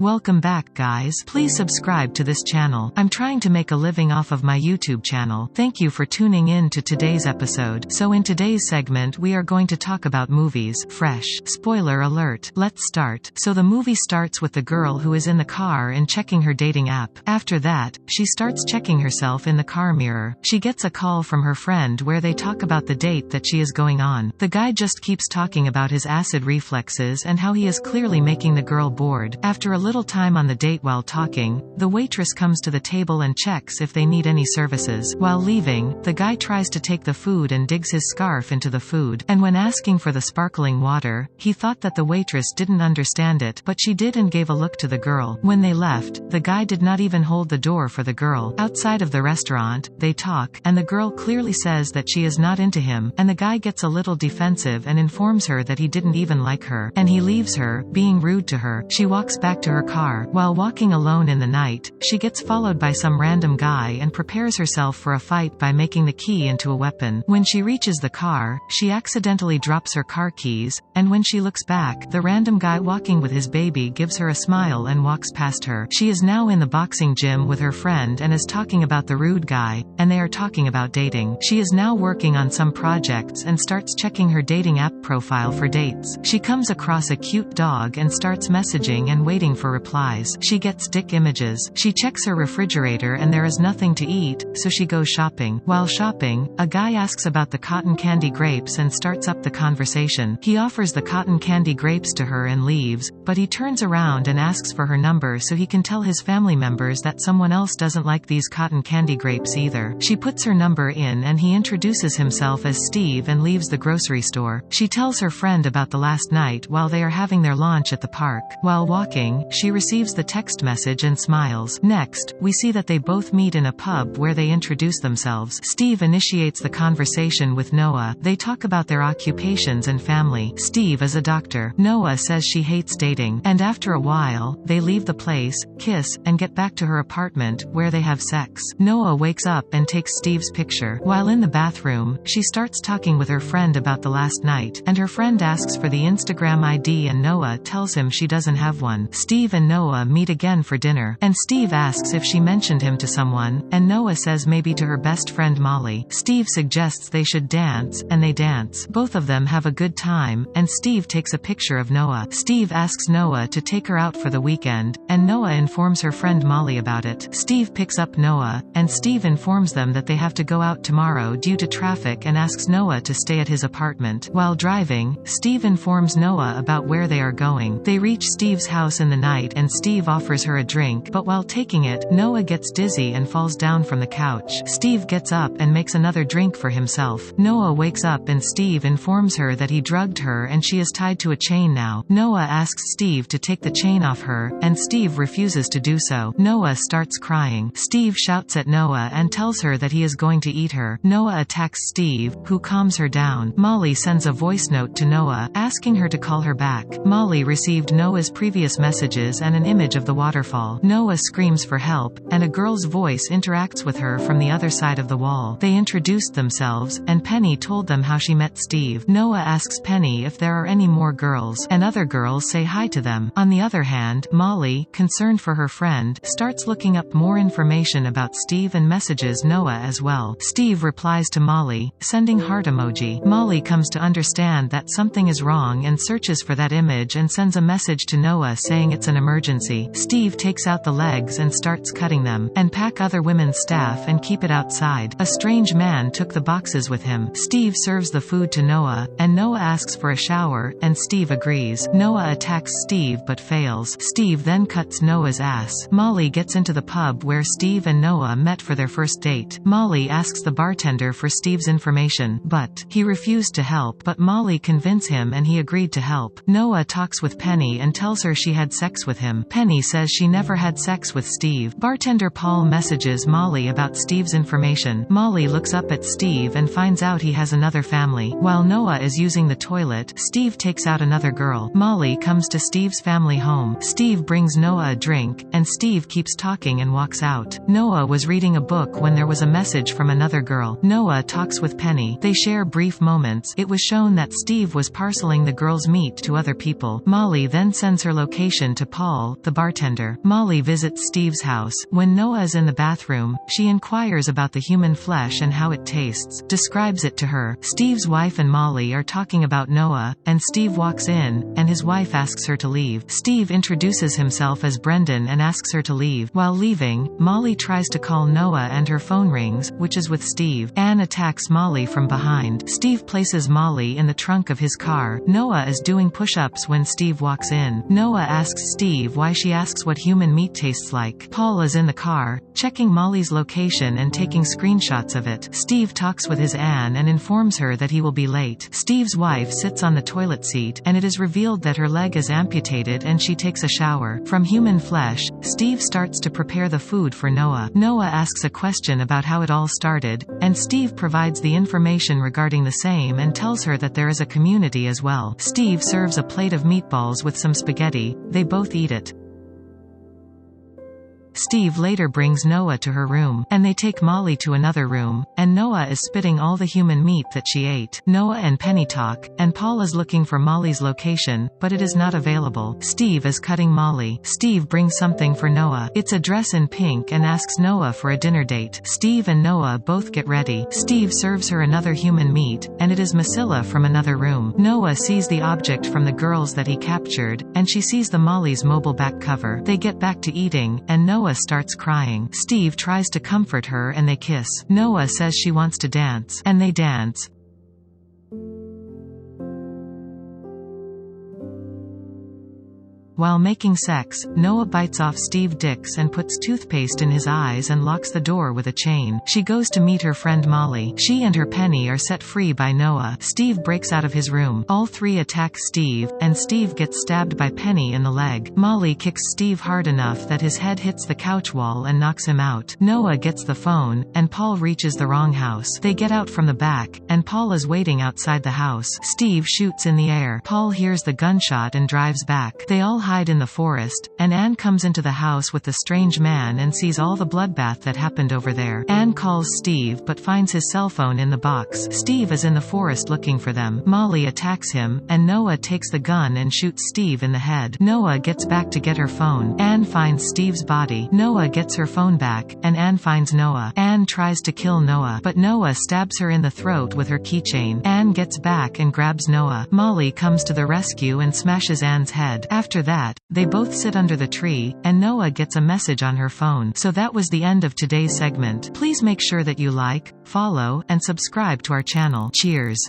Welcome back, guys. Please subscribe to this channel. I'm trying to make a living off of my YouTube channel. Thank you for tuning in to today's episode. So in today's segment we are going to talk about movies. Fresh. Spoiler alert. Let's start. So the movie starts with the girl who is in the car and checking her dating app. After that, she starts checking herself in the car mirror. She gets a call from her friend where they talk about the date that she is going on. The guy just keeps talking about his acid reflexes and how he is clearly making the girl bored. After a little time on the date while talking, the waitress comes to the table and checks if they need any services. While leaving, the guy tries to take the food and digs his scarf into the food, and when asking for the sparkling water, he thought that the waitress didn't understand it, but she did and gave a look to the girl. When they left, the guy did not even hold the door for the girl. Outside of the restaurant, they talk, and the girl clearly says that she is not into him, and the guy gets a little defensive and informs her that he didn't even like her, and he leaves her, being rude to her. She walks back to her car. While walking alone in the night, she gets followed by some random guy and prepares herself for a fight by making the key into a weapon. When she reaches the car, she accidentally drops her car keys, and when she looks back, the random guy walking with his baby gives her a smile and walks past her. She is now in the boxing gym with her friend and is talking about the rude guy, and they are talking about dating. She is now working on some projects and starts checking her dating app profile for dates. She comes across a cute dog and starts messaging and waiting for replies. She gets dick images. She checks her refrigerator and there is nothing to eat, so she goes shopping. While shopping, a guy asks about the cotton candy grapes and starts up the conversation. He offers the cotton candy grapes to her and leaves, but he turns around and asks for her number so he can tell his family members that someone else doesn't like these cotton candy grapes either. She puts her number in and he introduces himself as Steve and leaves the grocery store. She tells her friend about the last night while they are having their launch at the park. While walking, she receives the text message and smiles. Next, we see that they both meet in a pub where they introduce themselves. Steve initiates the conversation with Noah. They talk about their occupations and family. Steve is a doctor. Noah says she hates dating, and after a while, they leave the place, kiss, and get back to her apartment, where they have sex. Noah wakes up and takes Steve's picture. While in the bathroom, she starts talking with her friend about the last night, and her friend asks for the Instagram ID and Noah tells him she doesn't have one. Steve and Noah meet again for dinner, and Steve asks if she mentioned him to someone, and Noah says maybe to her best friend Molly. Steve suggests they should dance, and they dance. Both of them have a good time, and Steve takes a picture of Noah. Steve asks Noah to take her out for the weekend, and Noah informs her friend Molly about it. Steve picks up Noah, and Steve informs them that they have to go out tomorrow due to traffic and asks Noah to stay at his apartment. While driving, Steve informs Noah about where they are going. They reach Steve's house in the night and Steve offers her a drink, but while taking it, Noah gets dizzy and falls down from the couch. Steve gets up and makes another drink for himself. Noah wakes up and Steve informs her that he drugged her and she is tied to a chain now. Noah asks Steve to take the chain off her, and Steve refuses to do so. Noah starts crying. Steve shouts at Noah and tells her that he is going to eat her. Noah attacks Steve, who calms her down. Molly sends a voice note to Noah, asking her to call her back. Molly received Noah's previous messages and an image of the waterfall. Noah screams for help, and a girl's voice interacts with her from the other side of the wall. They introduced themselves, and Penny told them how she met Steve. Noah asks Penny if there are any more girls, and other girls say hi to them. On the other hand, Molly, concerned for her friend, starts looking up more information about Steve and messages Noah as well. Steve replies to Molly, sending heart emoji. Molly comes to understand that something is wrong and searches for that image and sends a message to Noah saying it's an emergency. Steve takes out the legs and starts cutting them, and pack other women's staff and keep it outside. A strange man took the boxes with him. Steve serves the food to Noah, and Noah asks for a shower, and Steve agrees. Noah attacks Steve but fails. Steve then cuts Noah's ass. Molly gets into the pub where Steve and Noah met for their first date. Molly asks the bartender for Steve's information, but he refused to help, but Molly convinced him and he agreed to help. Noah talks with Penny and tells her she had sex with him. Penny says she never had sex with Steve. Bartender Paul messages Molly about Steve's information. Molly looks up at Steve and finds out he has another family. While Noah is using the toilet, Steve takes out another girl. Molly comes to Steve's family home. Steve brings Noah a drink, and Steve keeps talking and walks out. Noah was reading a book when there was a message from another girl. Noah talks with Penny. They share brief moments. It was shown that Steve was parceling the girl's meat to other people. Molly then sends her location to Paul, the bartender. Molly visits Steve's house. When Noah is in the bathroom, she inquires about the human flesh and how it tastes, describes it to her. Steve's wife and Molly are talking about Noah, and Steve walks in, and his wife asks her to leave. Steve introduces himself as Brendan and asks her to leave. While leaving, Molly tries to call Noah and her phone rings, which is with Steve. Anne attacks Molly from behind. Steve places Molly in the trunk of his car. Noah is doing push-ups when Steve walks in. Noah asks Steve why she asks what human meat tastes like. Paul is in the car, checking Molly's location and taking screenshots of it. Steve talks with his Anne and informs her that he will be late. Steve's wife sits on the toilet seat, and it is revealed that her leg is amputated and she takes a shower. From human flesh, Steve starts to prepare the food for Noah. Noah asks a question about how it all started, and Steve provides the information regarding the same and tells her that there is a community as well. Steve serves a plate of meatballs with some spaghetti. They both eat it. Steve later brings Noah to her room, and they take Molly to another room, and Noah is spitting all the human meat that she ate. Noah and Penny talk, and Paul is looking for Molly's location, but it is not available. Steve is cutting Molly. Steve brings something for Noah. It's a dress in pink and asks Noah for a dinner date. Steve and Noah both get ready. Steve serves her another human meat, and it is Masilla from another room. Noah sees the object from the girls that he captured, and she sees the Molly's mobile back cover. They get back to eating, and Noah starts crying. Steve tries to comfort her and they kiss. Noah says she wants to dance, and they dance. While making sex, Noah bites off Steve's dicks and puts toothpaste in his eyes and locks the door with a chain. She goes to meet her friend Molly. She and her Penny are set free by Noah. Steve breaks out of his room. All three attack Steve, and Steve gets stabbed by Penny in the leg. Molly kicks Steve hard enough that his head hits the couch wall and knocks him out. Noah gets the phone, and Paul reaches the wrong house. They get out from the back, and Paul is waiting outside the house. Steve shoots in the air. Paul hears the gunshot and drives back. They all hide in the forest, and Anne comes into the house with the strange man and sees all the bloodbath that happened over there. Anne calls Steve but finds his cell phone in the box. Steve is in the forest looking for them. Molly attacks him, and Noah takes the gun and shoots Steve in the head. Noah gets back to get her phone. Anne finds Steve's body. Noah gets her phone back, and Anne finds Noah. Anne tries to kill Noah, but Noah stabs her in the throat with her keychain. Anne gets back and grabs Noah. Molly comes to the rescue and smashes Anne's head. After that, they both sit under the tree, and Noah gets a message on her phone. So that was the end of today's segment. Please make sure that you like, follow, and subscribe to our channel. Cheers!